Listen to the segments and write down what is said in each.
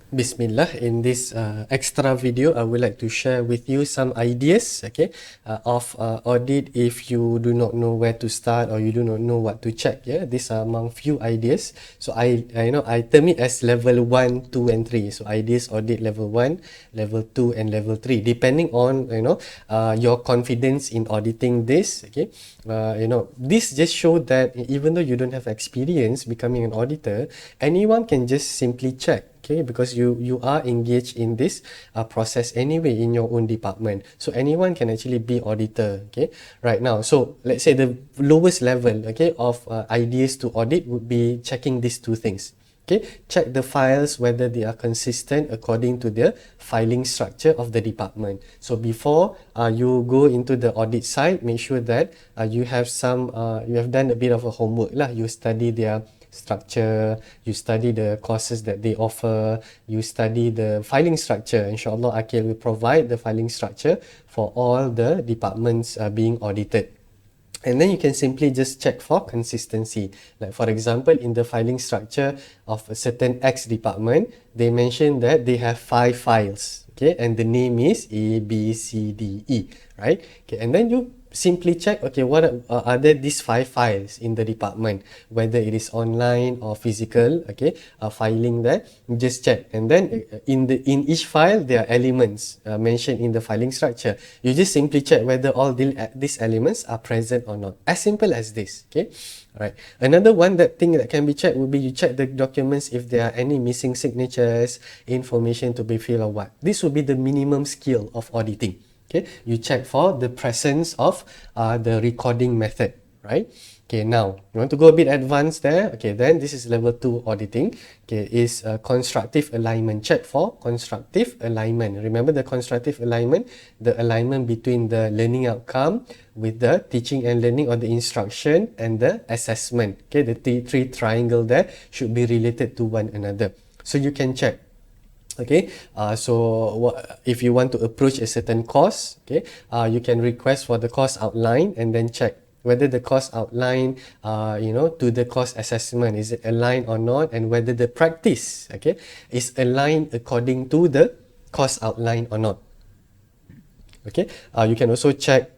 Bismillah, in this extra video, I would like to share with you some ideas, of audit if you do not know where to start or you do not know what to check. Yeah, these are among few ideas. So I term it as level 1, 2, and 3. So ideas audit level 1, level 2, and level 3, depending on your confidence in auditing this. This just show that even though you don't have experience becoming an auditor, anyone can just simply check. Okay, because you are engaged in this process anyway in your own department, so anyone can actually be auditor. Okay, right now, so let's say the lowest level, of ideas to audit would be checking these two things. Okay, check the files whether they are consistent according to the filing structure of the department. So before you go into the audit side, make sure that you have done a bit of a homework lah. You study their structure, you study the courses that they offer, you study the filing structure. Inshallah, Akil will provide the filing structure for all the departments being audited. And then you can simply just check for consistency. Like for example, in the filing structure of a certain X department, they mention that they have 5 files. Okay, and the name is A, B, C, D, E, right? Okay, and then you simply check, okay, what are there these 5 files in the department, whether it is online or physical, filing there, just check. And then in each file there are elements mentioned in the filing structure. You just simply check whether all these elements are present or not. As simple as this. Okay, all right. Another thing that can be checked would be you check the documents if there are any missing signatures, information to be filled or what. This would be the minimum skill of auditing. Okay, you check for the presence of the recording method, right? Okay, now you want to go a bit advanced there. Okay, then this is level 2 auditing. Okay, is constructive alignment. Check for constructive alignment. Remember the constructive alignment, the alignment between the learning outcome with the teaching and learning, or the instruction and the assessment. Okay, the three triangle there should be related to one another. So you can check. Okay, if you want to approach a certain course, you can request for the course outline and then check whether the course outline, to the course assessment, is it aligned or not, and whether the practice, is aligned according to the course outline or not. Okay, you can also check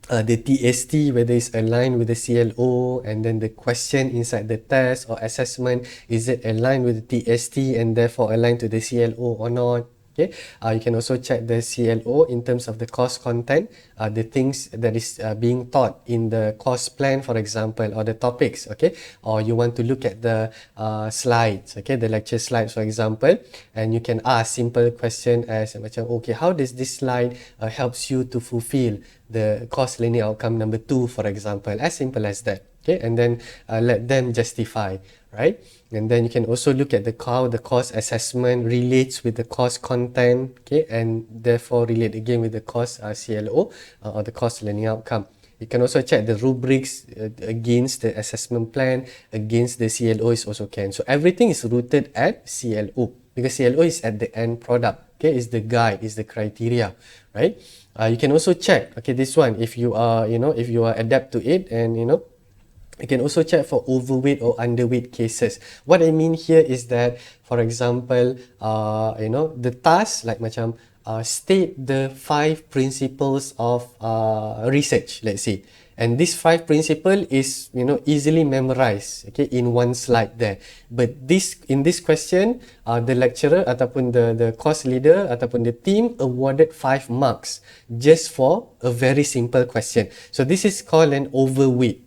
the TST, whether it's aligned with the CLO, and then the question inside the test or assessment, is it aligned with the TST and therefore aligned to the CLO or not. Okay, you can also check the CLO in terms of the course content, the things that is being taught in the course plan, for example, or the topics. Okay, or you want to look at the slides, the lecture slides, for example, and you can ask simple question as okay, how does this slide helps you to fulfill the course learning outcome number 2, for example. As simple as that. Okay, and then let them justify, right? And then you can also look at how the course assessment relates with the course content, and therefore relate again with the course CLO, or the course learning outcome. You can also check the rubrics against the assessment plan, against the CLO is also can. So everything is rooted at CLO, because CLO is at the end product. Okay, is the guide, is the criteria, right? You can also check, this one, if you are, if you are adapt to it, and you can also check for overweight or underweight cases. What I mean here is that, for example, the task like state the 5 principles of research, let's say. And this 5 principle is easily memorized, in one slide there. But in this question, the lecturer ataupun the course leader ataupun the team awarded 5 marks just for a very simple question. So this is called an overweight,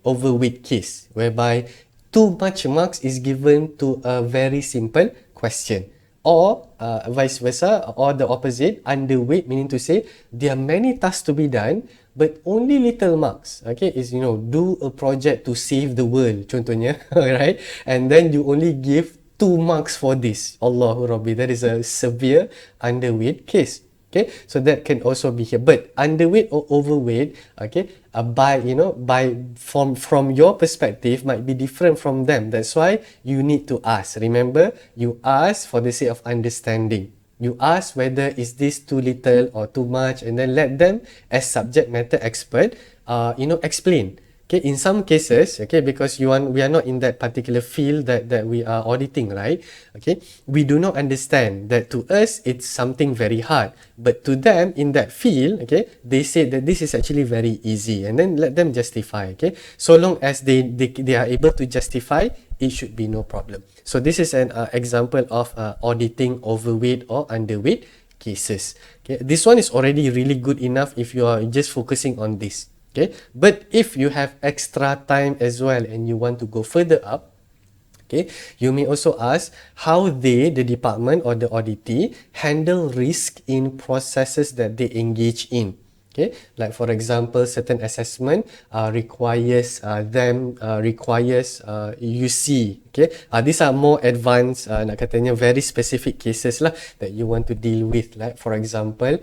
overweight case, whereby too much marks is given to a very simple question. Or vice versa, or the opposite, underweight, meaning to say there are many tasks to be done but only little marks. Is do a project to save the world, contohnya, right? And then you only give 2 marks for this. Allahu Rabbi, that is a severe underweight case. Okay, so that can also be here. But underweight or overweight, from your perspective might be different from them. That's why you need to ask. Remember, you ask for the sake of understanding. You ask whether is this too little or too much, and then let them, as subject matter expert, explain. Okay, in some cases, okay, because we are not in that particular field that we are auditing, right? Okay, we do not understand that to us it's something very hard, but to them in that field, okay, they say that this is actually very easy, and then let them justify. Okay, so long as they are able to justify, it should be no problem. So this is an example of auditing overweight or underweight cases. Okay, this one is already really good enough if you are just focusing on this. Okay, but if you have extra time as well and you want to go further up, okay, you may also ask how the department or the auditee handle risk in processes that they engage in. Okay, like for example, certain assessment requires UC. Okay, these are more advanced, nak katanya very specific cases lah that you want to deal with. Like for example,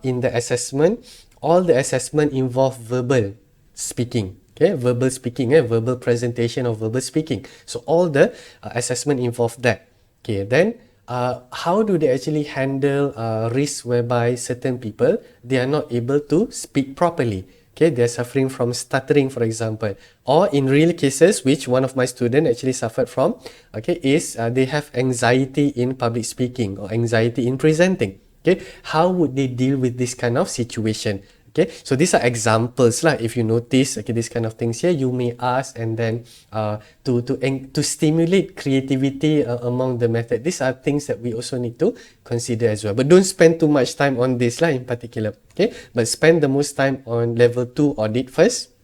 in the assessment, all the assessment involve verbal speaking. Okay, verbal speaking, verbal presentation or verbal speaking. So all the assessment involve that. Okay, then how do they actually handle risk whereby certain people, they are not able to speak properly? Okay, they're suffering from stuttering, for example, or in real cases, which one of my students actually suffered from, okay, is they have anxiety in public speaking or anxiety in presenting. Okay, how would they deal with this kind of situation? Okay, so these are examples lah. If you notice, okay, this kind of things here, you may ask, and then to stimulate creativity among the method. These are things that we also need to consider as well. But don't spend too much time on this lah in particular. Okay, but spend the most time on level 2 audit first.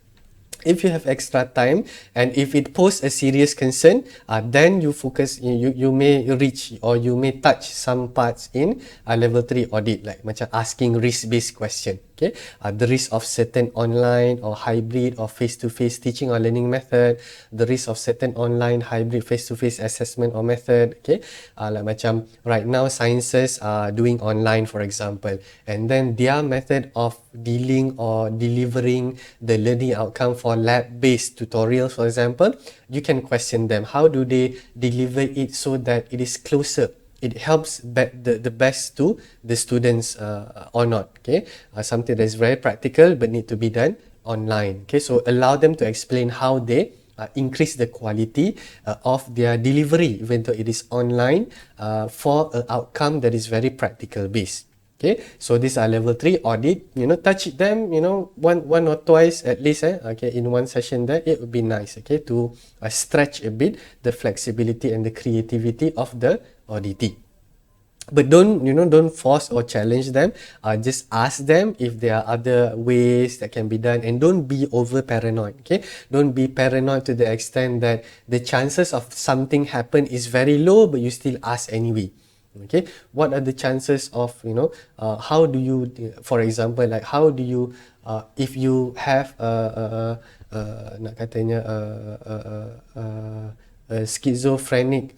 If you have extra time and if it poses a serious concern, then you focus, you may reach or you may touch some parts in level 3 audit, like macam asking risk-based question. Okay, the risk of certain online or hybrid or face-to-face teaching or learning method, the risk of certain online, hybrid, face-to-face assessment or method. Okay, like macam right now sciences are doing online, for example, and then their method of dealing or delivering the learning outcome for lab-based tutorials, for example, you can question them. How do they deliver it so that it is closer? It helps the best to the students or not. Okay, something that is very practical but need to be done online. Okay, so allow them to explain how they increase the quality of their delivery, even though it is online, for an outcome that is very practical based. Okay, so these are level 3 audit. Touch them, one or twice at least. Okay, in one session there, it would be nice. Okay, to stretch a bit the flexibility and the creativity of the auditee. But don't force or challenge them. Just ask them if there are other ways that can be done, and don't be over paranoid. Okay, don't be paranoid to the extent that the chances of something happen is very low, but you still ask anyway. Okay, what are the chances of, how do you, for example, like how do you, if you have nak katanya a schizophrenic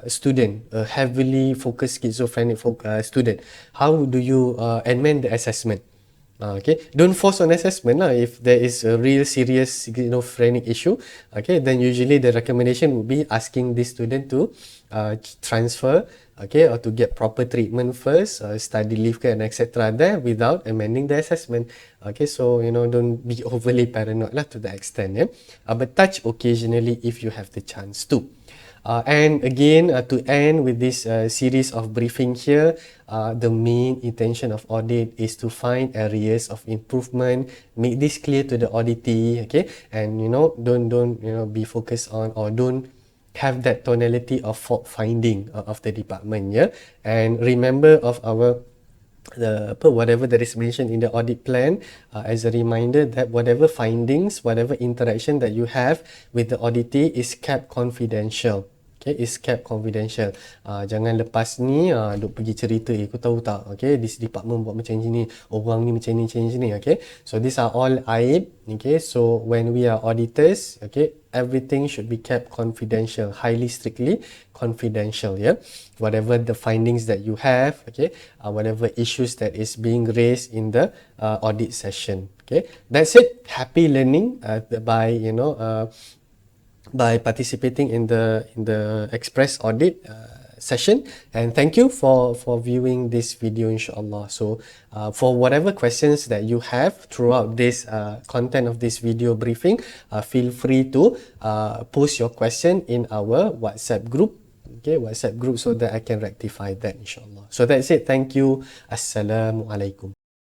student, a heavily focused schizophrenic student, how do you amend the assessment? Okay, don't force on assessment lah. If there is a real serious schizophrenic issue, okay, then usually the recommendation would be asking this student to transfer, okay, or to get proper treatment first, study leave and etc. there without amending the assessment. Okay, so don't be overly paranoid lah to the extent, but touch occasionally if you have the chance to. And again, to end with this series of briefing here, the main intention of audit is to find areas of improvement, make this clear to the auditee, okay, and don't be focused on, or don't have that tonality of fault finding of the department, and remember of our whatever that is mentioned in the audit plan, as a reminder that whatever findings, whatever interaction that you have with the auditee is kept confidential. Okay, is kept confidential. Jangan lepas ni duk pergi cerita, kau tahu tak, okay, this department buat macam ni, orang ni macam ni, okay. So these are all aib. Okay, so when we are auditors, okay, everything should be kept confidential, highly strictly confidential, whatever the findings that you have, okay, whatever issues that is being raised in the audit session. Okay, that's it. Happy learning by participating in the express audit session, and thank you for viewing this video, inshallah. So for whatever questions that you have throughout this content of this video briefing, feel free to post your question in our WhatsApp group. Okay, WhatsApp group, so that I can rectify that, inshallah. So that's it. Thank you. Assalamu alaikum.